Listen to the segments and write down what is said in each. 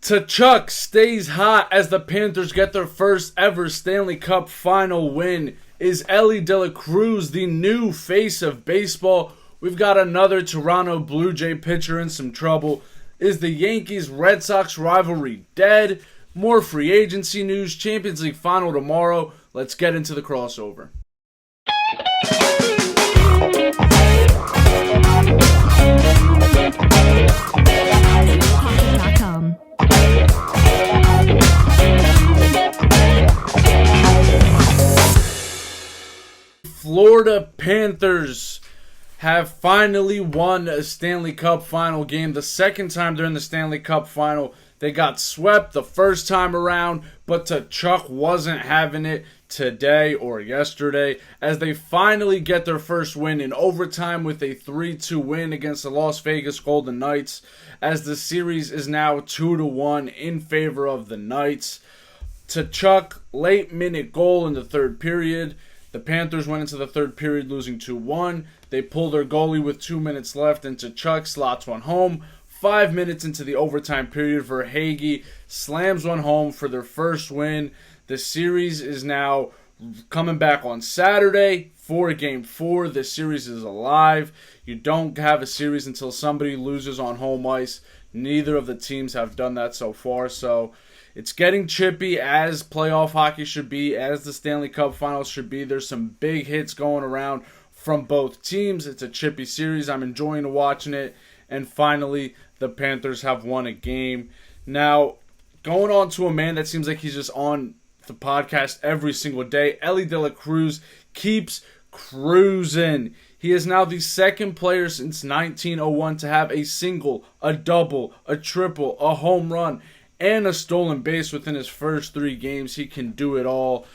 T'Chuk stays hot as the Panthers get their first ever Stanley Cup final win. Is Elly Cruz the new face of baseball? We've got another Toronto Blue Jay pitcher in some trouble. Is the Yankees Red Sox rivalry dead? More free agency news, Champions League final tomorrow. Let's get into the crossover. Florida Panthers have finally won a Stanley Cup final game. The second time they're in the Stanley Cup final. They got swept the first time around, but T'Chuk wasn't having it today or yesterday as they finally get their first win in overtime with a 3-2 win against the Las Vegas Golden Knights, as the series is now 2-1 in favor of the Knights. T'Chuk, late minute goal in the third period. The Panthers went into the third period losing 2-1. They pull their goalie with 2 minutes left, and T'Chuk slots one home. 5 minutes into the overtime period, Verhaeghe slams one home for their first win. The series is now coming back on Saturday for Game 4. The series is alive. You don't have a series until somebody loses on home ice. Neither of the teams have done that so far, so it's getting chippy, as playoff hockey should be, as the Stanley Cup Finals should be. There's some big hits going around from both teams. It's a chippy series. I'm enjoying watching it. And finally, the Panthers have won a game. Now, going on to a man that seems like he's just on the podcast every single day, Elly Cruz keeps cruising. He is now the second player since 1901 to have a single, a double, a triple, a home run, and a stolen base within his first 3 games. He can do it all.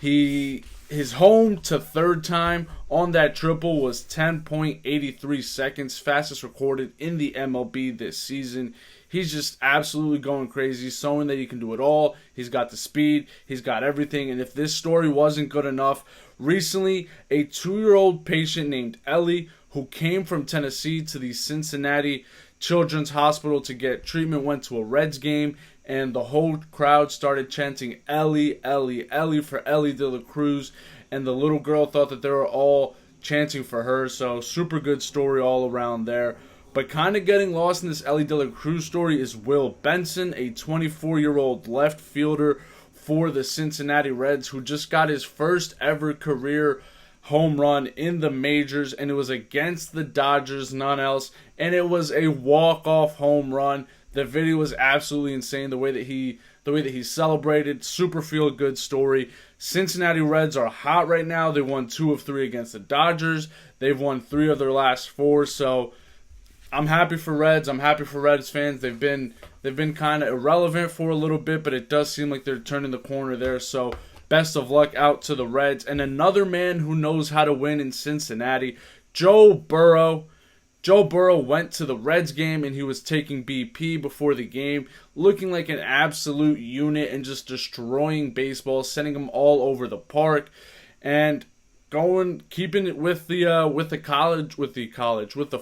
His home to third time on that triple was 10.83 seconds, fastest recorded in the MLB this season. He's just absolutely going crazy, showing that he can do it all. He's got the speed, he's got everything, and if this story wasn't good enough, recently a 2-year-old patient named Elly, who came from Tennessee to the Cincinnati Children's Hospital to get treatment, went to a Reds game, and the whole crowd started chanting Elly, Elly, Elly for Elly Cruz, and the little girl thought that they were all chanting for her, so super good story all around there. But kind of getting lost in this Elly Cruz story is Will Benson, a 24-year-old left fielder for the Cincinnati Reds, who just got his first ever career home run in the majors, and it was against the Dodgers, none else, and it was a walk-off home run. The video was absolutely insane, the way that he celebrated. Super feel-good story. Cincinnati Reds are hot right now. They won 2 of 3 against the Dodgers. They've won 3 of their last 4, so I'm happy for Reds. I'm happy for Reds fans. They've been kind of irrelevant for a little bit, but it does seem like they're turning the corner there, so best of luck out to the Reds. And another man who knows how to win in Cincinnati, Joe Burrow. Joe Burrow went to the Reds game and he was taking BP before the game, looking like an absolute unit and just destroying baseball, sending them all over the park, and keeping it with the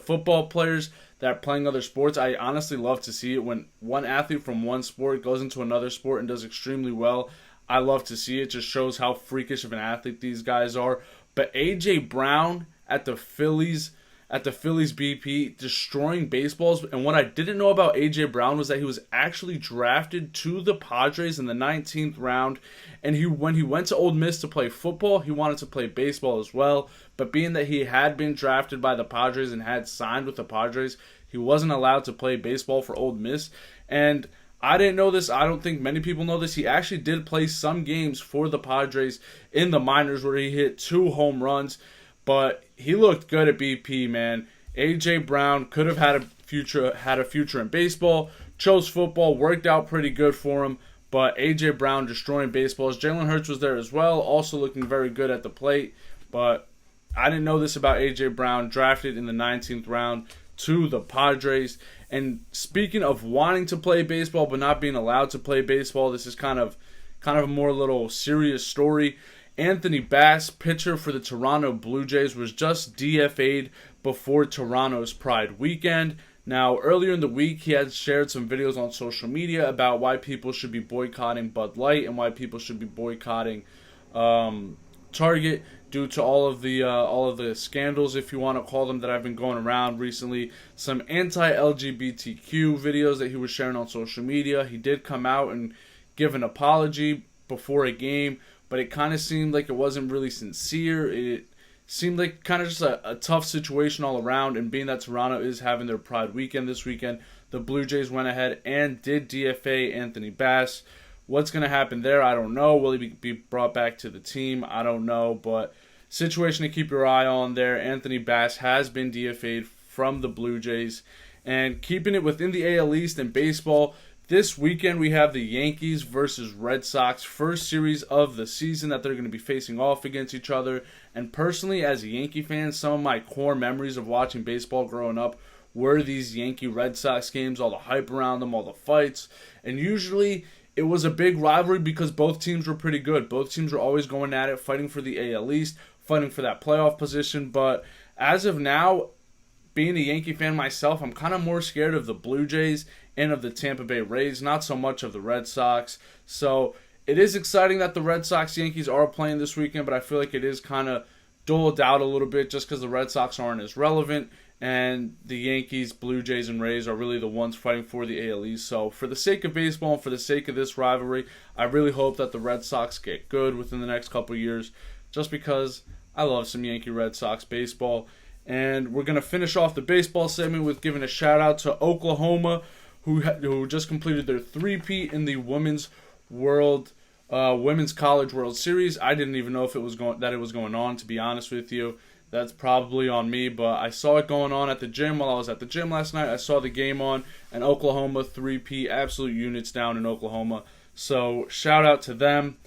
football players that are playing other sports. I honestly love to see it when one athlete from one sport goes into another sport and does extremely well. I love to see it. Just shows how freakish of an athlete these guys are. But A.J. Brown at the Phillies BP, destroying baseballs. And what I didn't know about A.J. Brown was that he was actually drafted to the Padres in the 19th round. And when he went to Ole Miss to play football, he wanted to play baseball as well. But being that he had been drafted by the Padres and had signed with the Padres, he wasn't allowed to play baseball for Ole Miss. And I didn't know this. I don't think many people know this. He actually did play some games for the Padres in the minors where he hit 2 home runs. But he looked good at BP, man. A.J. Brown could have had a future in baseball. Chose football, worked out pretty good for him. But A.J. Brown destroying baseballs. Jalen Hurts was there as well, also looking very good at the plate. But I didn't know this about A.J. Brown, drafted in the 19th round to the Padres. And speaking of wanting to play baseball but not being allowed to play baseball, this is kind of a more little serious story. Anthony Bass, pitcher for the Toronto Blue Jays, was just DFA'd before Toronto's Pride weekend. Now, earlier in the week, he had shared some videos on social media about why people should be boycotting Bud Light and why people should be boycotting Target due to all of the scandals, if you want to call them, that have been going around recently. Some anti-LGBTQ videos that he was sharing on social media. He did come out and give an apology before a game, but it kind of seemed like it wasn't really sincere. It seemed like kind of just a tough situation all around, and being that Toronto is having their Pride weekend this weekend, the Blue Jays went ahead and did DFA Anthony Bass. What's going to happen there, I don't know. Will he be brought back to the team? I don't know, but situation to keep your eye on there. Anthony Bass has been DFA'd from the Blue Jays. And keeping it within the AL East in baseball, this weekend we have the Yankees versus Red Sox, first series of the season that they're going to be facing off against each other. And personally, as a Yankee fan, some of my core memories of watching baseball growing up were these Yankee-Red Sox games, all the hype around them, all the fights. And usually it was a big rivalry because both teams were pretty good. Both teams were always going at it, fighting for the AL East, fighting for that playoff position. But as of now, being a Yankee fan myself, I'm kind of more scared of the Blue Jays and of the Tampa Bay Rays, not so much of the Red Sox. So it is exciting that the Red Sox-Yankees are playing this weekend, but I feel like it is kind of dulled out a little bit just because the Red Sox aren't as relevant, and the Yankees, Blue Jays, and Rays are really the ones fighting for the AL East. So for the sake of baseball and for the sake of this rivalry, I really hope that the Red Sox get good within the next couple of years, just because I love some Yankee-Red Sox baseball. And we're going to finish off the baseball segment with giving a shout-out to Oklahoma, who just completed their three-peat in the Women's College World Series. I didn't even know if it was going on, to be honest with you. That's probably on me, but I saw it going on at the gym while I was at the gym last night. I saw the game on, and Oklahoma three-peat, absolute units down in Oklahoma. So shout-out to them.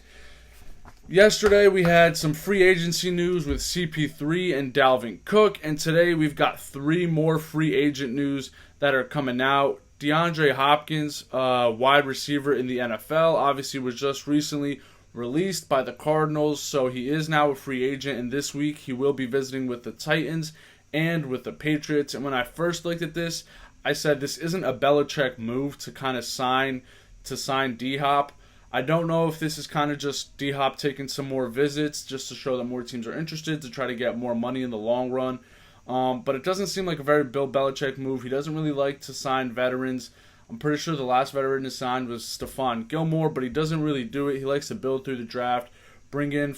Yesterday, we had some free agency news with CP3 and Dalvin Cook, and today we've got 3 more free agent news that are coming out. Deandre Hopkins, wide receiver in the NFL, obviously was just recently released by the Cardinals, so he is now a free agent, and this week he will be visiting with the Titans and with the Patriots. And when I first looked at this, I said this isn't a Belichick move to kind of sign D-Hop. I don't know if this is kind of just D-Hop taking some more visits just to show that more teams are interested, to try to get more money in the long run. But it doesn't seem like a very Bill Belichick move. He doesn't really like to sign veterans. I'm pretty sure the last veteran he signed was Stephon Gilmore, but he doesn't really do it. He likes to build through the draft, bring in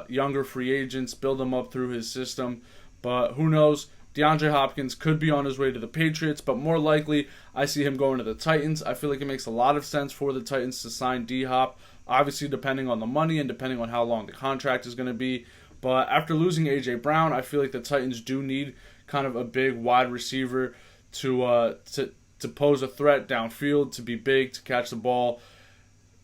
younger free agents, build them up through his system. But who knows? DeAndre Hopkins could be on his way to the Patriots, but more likely I see him going to the Titans. I feel like it makes a lot of sense for the Titans to sign D-Hop, obviously depending on the money and depending on how long the contract is going to be. But after losing A.J. Brown, I feel like the Titans do need kind of a big wide receiver to pose a threat downfield, to be big, to catch the ball.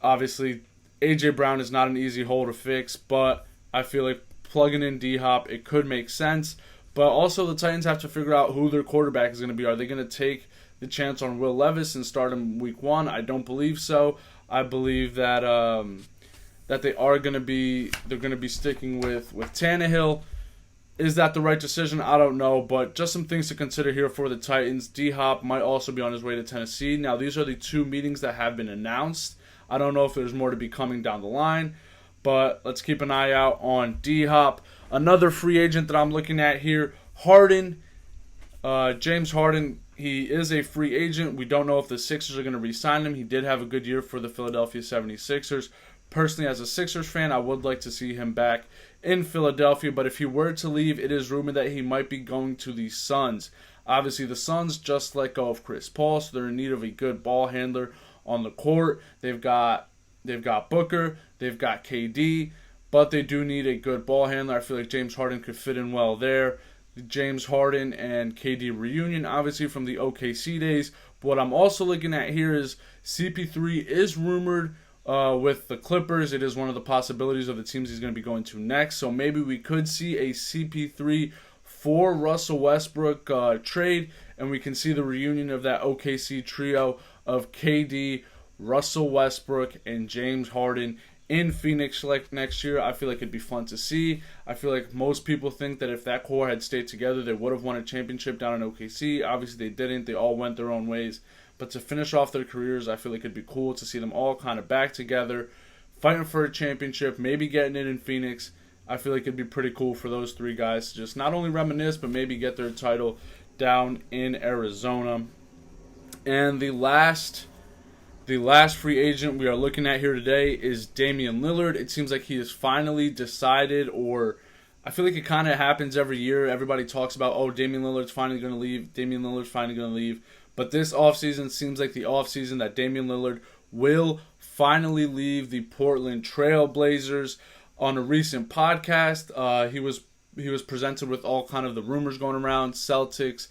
Obviously, A.J. Brown is not an easy hole to fix, but I feel like plugging in D-Hop, it could make sense. But also the Titans have to figure out who their quarterback is going to be. Are they going to take the chance on Will Levis and start him week 1? I don't believe so. I believe that that they're going to be sticking with Tannehill. Is that the right decision? I don't know, but just some things to consider here for the Titans. D-Hop might also be on his way to Tennessee. Now, these are the 2 meetings that have been announced. I don't know if there's more to be coming down the line, but let's keep an eye out on D-Hop. Another free agent that I'm looking at here, Harden. James Harden, he is a free agent. We don't know if the Sixers are going to re-sign him. He did have a good year for the Philadelphia 76ers. Personally, as a Sixers fan, I would like to see him back in Philadelphia, but if he were to leave, it is rumored that he might be going to the Suns. Obviously, the Suns just let go of Chris Paul, so they're in need of a good ball handler on the court. They've got Booker, they've got KD, but they do need a good ball handler. I feel like James Harden could fit in well there. The James Harden and KD reunion, obviously from the OKC days. But what I'm also looking at here is CP3 is rumored with the Clippers. It is one of the possibilities of the teams he's going to be going to next. So maybe we could see a CP3 for Russell Westbrook trade, and we can see the reunion of that OKC trio of KD, Russell Westbrook, and James Harden in Phoenix like next year. I feel like it'd be fun to see. I feel like most people think that if that core had stayed together, they would have won a championship down in OKC. Obviously, they didn't. They all went their own ways. But to finish off their careers, I feel like it'd be cool to see them all kind of back together, fighting for a championship, maybe getting it in Phoenix. I feel like it'd be pretty cool for those three guys to just not only reminisce, but maybe get their title down in Arizona. And the last free agent we are looking at here today is Damian Lillard. It seems like he has finally decided, or I feel like it kind of happens every year. Everybody talks about, oh, Damian Lillard's finally going to leave. Damian Lillard's finally going to leave. But this offseason seems like the offseason that Damian Lillard will finally leave the Portland Trail Blazers. On a recent podcast, he was presented with all kind of the rumors going around: Celtics,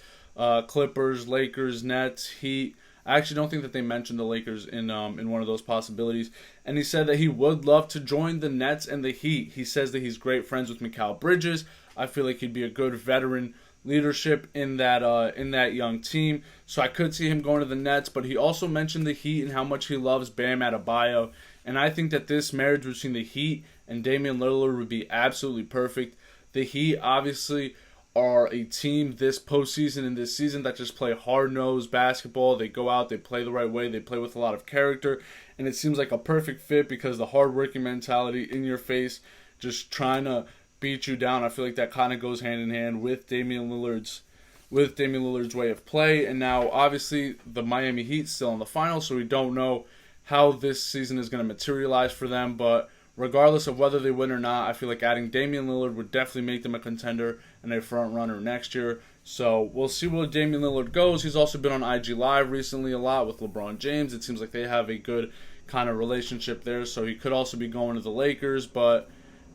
Clippers, Lakers, Nets, Heat. I actually don't think that they mentioned the Lakers in one of those possibilities. And he said that he would love to join the Nets and the Heat. He says that he's great friends with Mikal Bridges. I feel like he'd be a good veteran leadership in that young team. So I could see him going to the Nets. But he also mentioned the Heat and how much he loves Bam Adebayo. And I think that this marriage between the Heat and Damian Lillard would be absolutely perfect. The Heat obviously are a team this postseason and this season that just play hard-nosed basketball. They go out, they play the right way, they play with a lot of character, and it seems like a perfect fit because the hard-working mentality in your face, just trying to beat you down. I feel like that kind of goes hand in hand with Damian Lillard's way of play. And now, obviously, the Miami Heat still in the finals, so we don't know how this season is going to materialize for them, but regardless of whether they win or not, I feel like adding Damian Lillard would definitely make them a contender and a front runner next year. So we'll see where Damian Lillard goes. He's also been on IG Live recently a lot with LeBron James. It seems like they have a good kind of relationship there, so he could also be going to the Lakers. But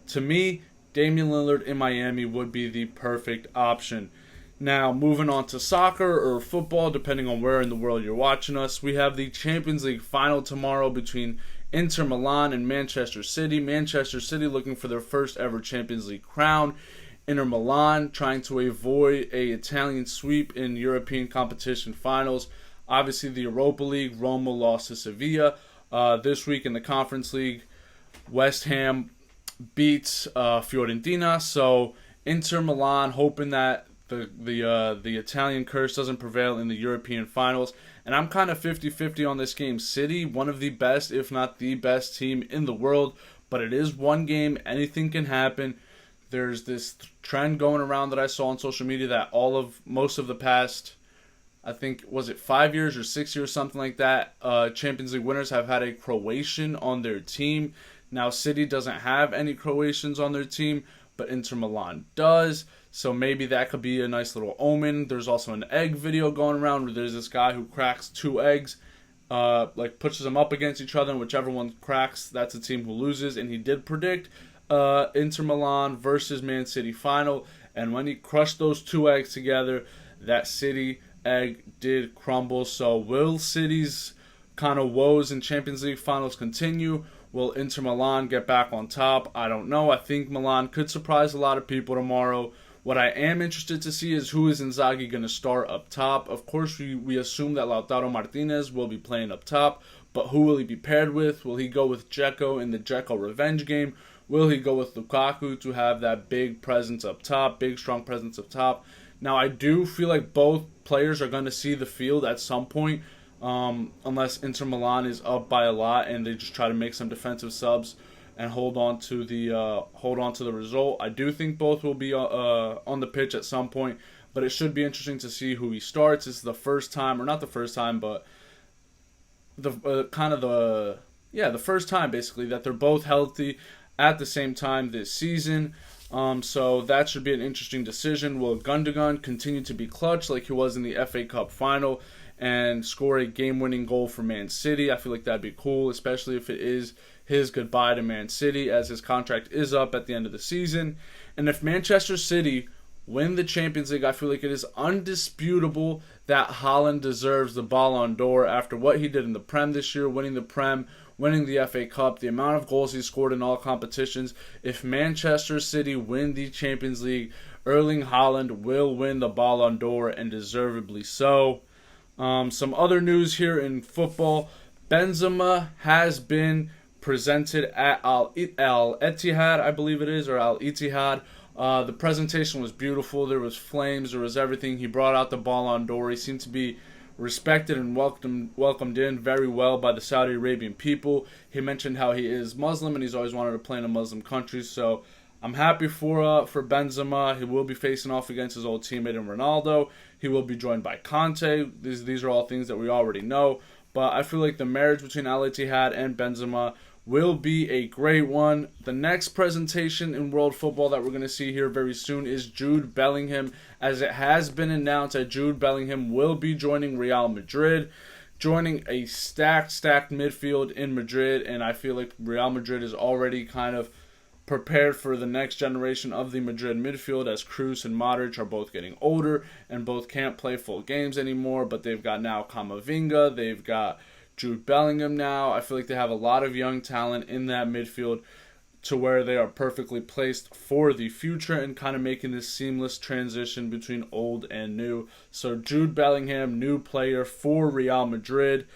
to me, Damian Lillard in Miami would be the perfect option. Now, moving on to soccer or football, depending on where in the world you're watching us, we have the Champions League final tomorrow between Inter Milan and Manchester City. Manchester City looking for their first ever Champions League crown. Inter Milan trying to avoid a Italian sweep in European competition finals. Obviously, the Europa League, Roma lost to Sevilla. This week in the Conference League, West Ham beats Fiorentina. So Inter Milan hoping that the Italian curse doesn't prevail in the European finals. And I'm kind of 50-50 on this game. City, one of the best, if not the best team in the world. But it is one game. Anything can happen. There's this trend going around that I saw on social media that most of the past, I think, was it 5 years or 6 years, something like that, Champions League winners have had a Croatian on their team. Now, City doesn't have any Croatians on their team, but Inter Milan does. So maybe that could be a nice little omen. There's also an egg video going around where there's this guy who cracks 2 eggs, pushes them up against each other, and whichever one cracks, that's the team who loses. And he did predict Inter Milan versus Man City final. And when he crushed those 2 eggs together, that City egg did crumble. So will City's kind of woes in Champions League finals continue? Will Inter Milan get back on top? I don't know. I think Milan could surprise a lot of people tomorrow. What I am interested to see is who is Inzaghi going to start up top. Of course, we assume that Lautaro Martinez will be playing up top, but who will he be paired with? Will he go with Dzeko in the Dzeko revenge game? Will he go with Lukaku to have that big presence up top, big strong presence up top? Now, I do feel like both players are going to see the field at some point, unless Inter Milan is up by a lot and they just try to make some defensive subs and hold on to the result. I do think both will be on the pitch at some point, but it should be interesting to see who he starts. It's the first time, or not the first time, but the first time basically that they're both healthy at the same time this season. So that should be an interesting decision. Will Gundogan continue to be clutch like he was in the FA Cup final and score a game-winning goal for Man City? I feel like that'd be cool, especially if it is his goodbye to Man City, as his contract is up at the end of the season. And if Manchester City win the Champions League, I feel like it is undisputable that Haaland deserves the Ballon d'Or after what he did in the Prem this year, winning the Prem, winning the FA Cup, the amount of goals he scored in all competitions. If Manchester City win the Champions League, Erling Haaland will win the Ballon d'Or, and deservedly so. Some other news here in football. Benzema has been presented at Al Ittihad, I believe it is, or Al Ittihad. The presentation was beautiful. There was flames. There was everything. He brought out the Ballon d'Or. He seemed to be respected and welcomed in very well by the Saudi Arabian people. He mentioned how he is Muslim and he's always wanted to play in a Muslim country. So I'm happy for Benzema. He will be facing off against his old teammate in Ronaldo. He will be joined by Conte. These are all things that we already know. But I feel like the marriage between Al Ittihad and Benzema will be a great one. The next presentation in world football that we're going to see here very soon is Jude Bellingham, as it has been announced that Jude Bellingham will be joining Real Madrid, joining a stacked midfield in Madrid, and I feel like Real Madrid is already kind of prepared for the next generation of the Madrid midfield, as Cruz and Modric are both getting older and both can't play full games anymore, but they've got now Camavinga, they've got Jude Bellingham now. I feel like they have a lot of young talent in that midfield to where they are perfectly placed for the future and kind of making this seamless transition between old and new. So Jude Bellingham, new player for Real Madrid.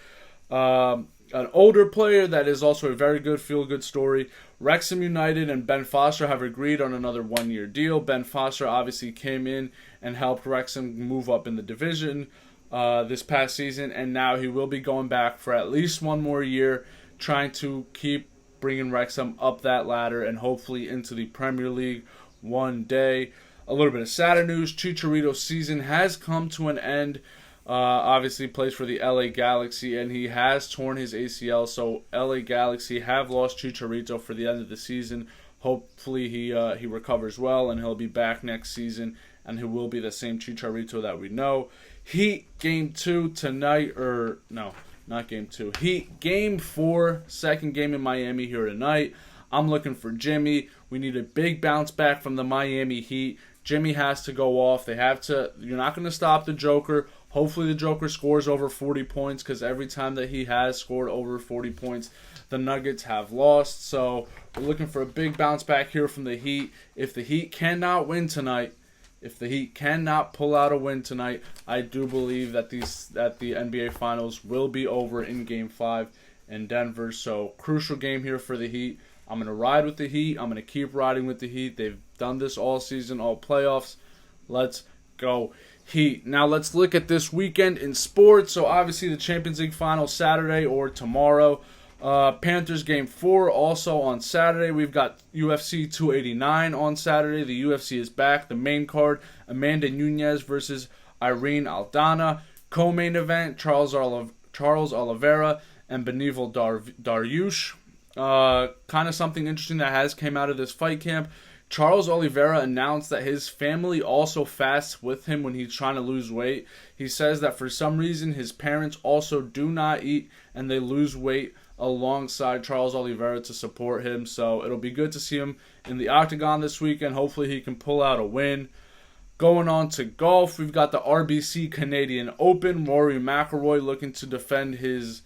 An older player that is also a very good feel-good story. Wrexham United and Ben Foster have agreed on another one-year deal. Ben Foster obviously came in and helped Wrexham move up in the division this past season, and now he will be going back for at least one more year, trying to keep bringing Wrexham up that ladder and hopefully into the Premier League one day. A little bit of sadder news: Chicharito's season has come to an end. Obviously plays for the LA Galaxy, and he has torn his ACL, so LA Galaxy have lost Chicharito for the end of the season. Hopefully he recovers well and he'll be back next season, and he will be the same Chicharito that we know. Heat game 2 tonight, or no, not game 2. Heat game 4, second game in Miami here tonight. I'm looking for Jimmy. We need a big bounce back from the Miami Heat. Jimmy has to go off. They have to. You're not going to stop the Joker. Hopefully the Joker scores over 40 points, because every time that he has scored over 40 points, the Nuggets have lost. So we're looking for a big bounce back here from the Heat. If the Heat cannot win tonight, if the Heat cannot pull out a win tonight, I do believe that the NBA Finals will be over in Game 5 in Denver. So crucial game here for the Heat. I'm going to ride with the Heat. I'm going to keep riding with the Heat. They've done this all season, all playoffs. Let's go Heat. Now let's look at this weekend in sports. So obviously the Champions League Final Saturday or tomorrow. Panthers game 4 also on Saturday. We've got UFC 289 on Saturday. The UFC is back. The main card: Amanda Nunes versus Irene Aldana. Co-main event: Charles Oliveira and Benevil Dariush. Kind of something interesting that has came out of this fight camp. Charles Oliveira announced that his family also fasts with him when he's trying to lose weight. He says that for some reason his parents also do not eat and they lose weight alongside Charles Oliveira to support him. So it'll be good to see him in the octagon this weekend. Hopefully he can pull out a win. Going on to golf, we've got the RBC Canadian Open. Rory McIlroy looking to defend his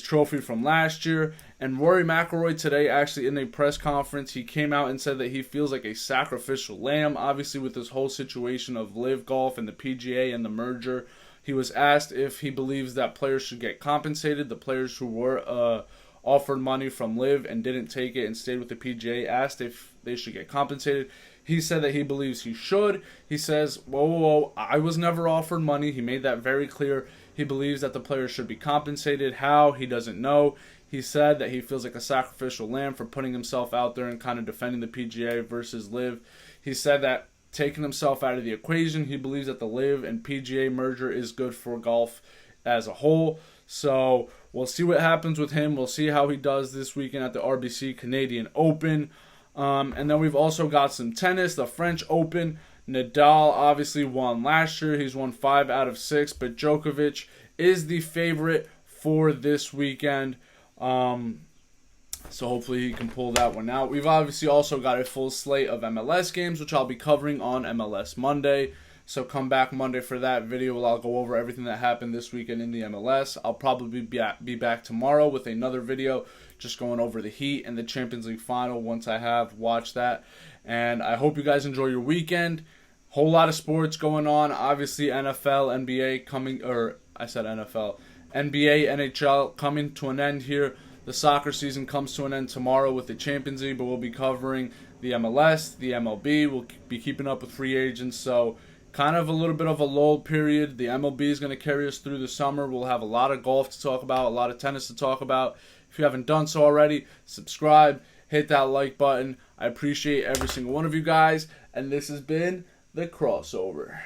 trophy from last year. And Rory McIlroy today, actually in a press conference, he came out and said that he feels like a sacrificial lamb, obviously with this whole situation of Live Golf and the PGA and the merger. He was asked if he believes that players should get compensated. The players who were offered money from Live and didn't take it and stayed with the PGA asked if they should get compensated. He said that he believes he should. He says, whoa, I was never offered money. He made that very clear. He believes that the players should be compensated. How? He doesn't know. He said that he feels like a sacrificial lamb for putting himself out there and kind of defending the PGA versus Live. He said that taking himself out of the equation, he believes that the Live and PGA merger is good for golf as a whole. So we'll see what happens with him. We'll see how he does this weekend at the RBC Canadian Open. And then we've also got some tennis, the French Open. Nadal obviously won last year. He's won 5 out of 6, but Djokovic is the favorite for this weekend. So hopefully he can pull that one out. We've obviously also got a full slate of MLS games, which I'll be covering on MLS Monday. So come back Monday for that video where I'll go over everything that happened this weekend in the MLS. I'll probably be back tomorrow with another video just going over the Heat and the Champions League Final once I have watched that. And I hope you guys enjoy your weekend. Whole lot of sports going on. Obviously NFL, NBA coming, or I said NFL. NBA, NHL coming to an end here. the soccer season comes to an end tomorrow with the Champions League, but we'll be covering the MLS, the MLB. We'll be keeping up with free agents, so kind of a little bit of a lull period. The MLB is going to carry us through the summer. We'll have a lot of golf to talk about, a lot of tennis to talk about. If you haven't done so already, subscribe, hit that like button. I appreciate every single one of you guys, and this has been The Crossover.